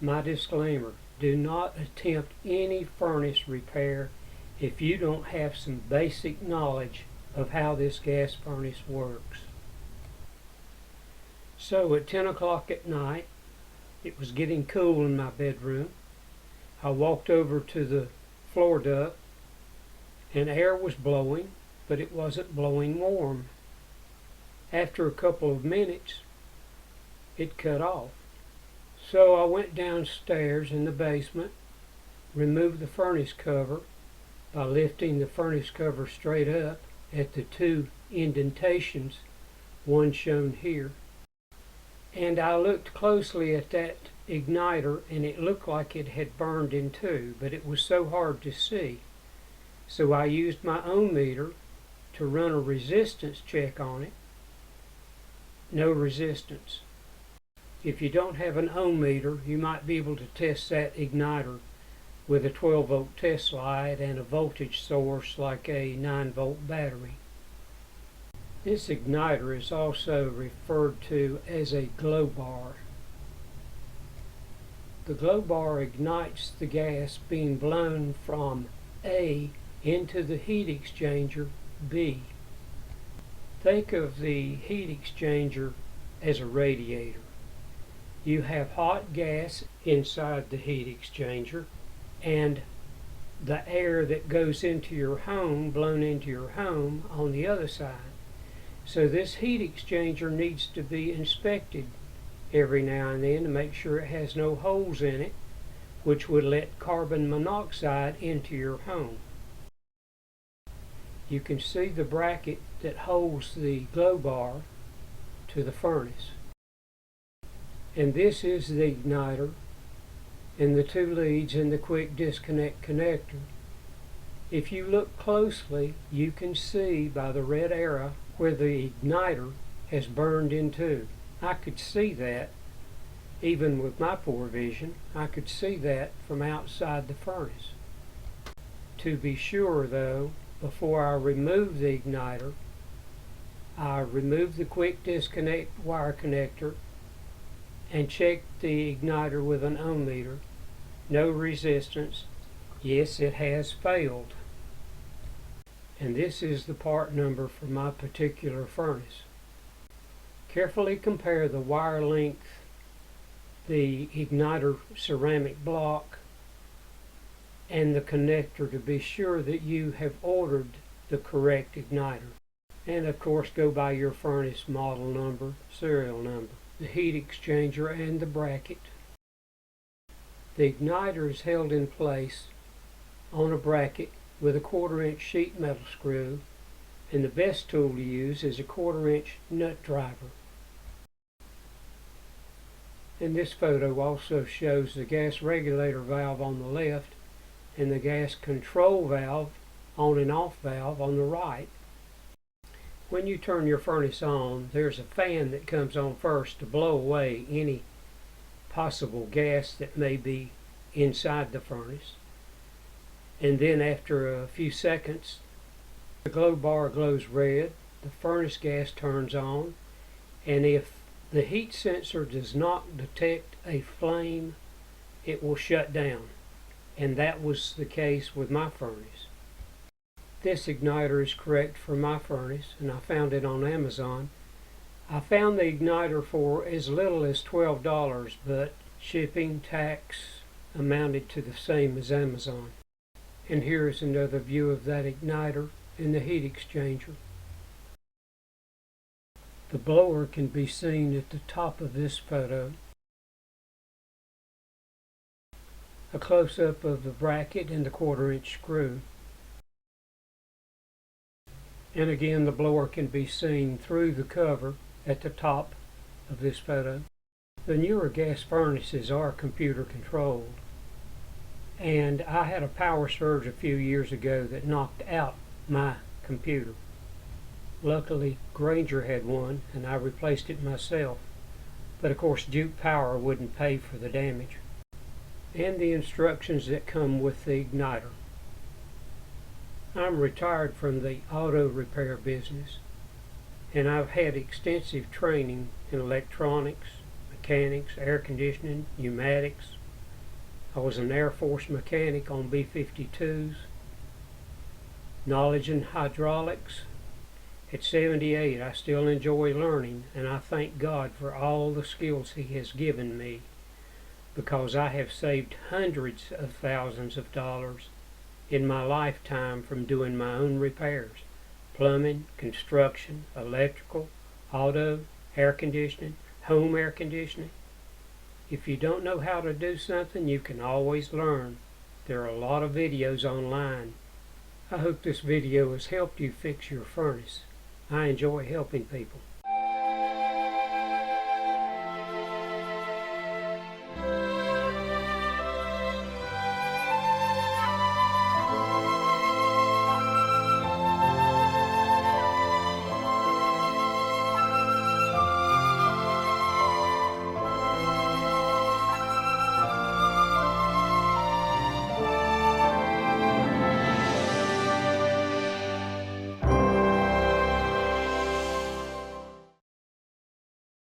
My disclaimer: do not attempt any furnace repair if you don't have some basic knowledge of how this gas furnace works. So at 10 o'clock at night, it was getting cool in my bedroom. I walked over to the floor duct and air was blowing, but it wasn't blowing warm. After a couple of minutes, it cut off. So I went downstairs in the basement, removed the furnace cover by lifting the furnace cover straight up at the two indentations, one shown here. And I looked closely at that igniter, and it looked like it had burned in two, but it was so hard to see. So I used my ohm meter to run a resistance check on it. No resistance. If you don't have an ohm meter, you might be able to test that igniter with a 12-volt test light and a voltage source like a 9-volt battery. This igniter is also referred to as a glow bar. The glow bar ignites the gas being blown from A into the heat exchanger B. Think of the heat exchanger as a radiator. You have hot gas inside the heat exchanger, and the air that goes into your home, blown into your home, on the other side. So this heat exchanger needs to be inspected every now and then to make sure it has no holes in it, which would let carbon monoxide into your home. You can see the bracket that holds the glow bar to the furnace. And this is the igniter and the two leads and the quick disconnect connector. If you look closely, you can see by the red arrow where the igniter has burned in two. I could see that even with my poor vision. I could see that from outside the furnace. To be sure though, before I remove the igniter, I remove the quick disconnect wire connector and check the igniter with an ohm meter. No resistance. Yes, it has failed. And this is the part number for my particular furnace. Carefully compare the wire length, the igniter ceramic block, and the connector to be sure that you have ordered the correct igniter. And of course go by your furnace model number, serial number, the heat exchanger and the bracket. The igniter is held in place on a bracket with a 1/4-inch sheet metal screw, and the best tool to use is a 1/4-inch nut driver. And this photo also shows the gas regulator valve on the left and the gas control valve, on and off valve, on the right. When you turn your furnace on, there's a fan that comes on first to blow away any possible gas that may be inside the furnace. And then after a few seconds, the glow bar glows red, the furnace gas turns on, and if the heat sensor does not detect a flame, it will shut down. And that was the case with my furnace. This igniter is correct for my furnace, and I found it on Amazon. I found the igniter for as little as $12, but shipping tax amounted to the same as Amazon. And here is another view of that igniter in the heat exchanger. The blower can be seen at the top of this photo. A close-up of the bracket and the 1/4-inch screw. And again, the blower can be seen through the cover at the top of this photo. The newer gas furnaces are computer controlled, and I had a power surge a few years ago that knocked out my computer. Luckily, Granger had one, and I replaced it myself, but of course Duke Power wouldn't pay for the damage. And the instructions that come with the igniter. I'm retired from the auto repair business, and I've had extensive training in electronics, mechanics, air conditioning, pneumatics, I was an Air Force mechanic on B-52s. Knowledge in hydraulics. At 78, I still enjoy learning, and I thank God for all the skills He has given me, because I have saved hundreds of thousands of dollars in my lifetime from doing my own repairs: plumbing, construction, electrical, auto, air conditioning, home air conditioning. If you don't know how to do something, you can always learn. There are a lot of videos online. I hope this video has helped you fix your furnace. I enjoy helping people.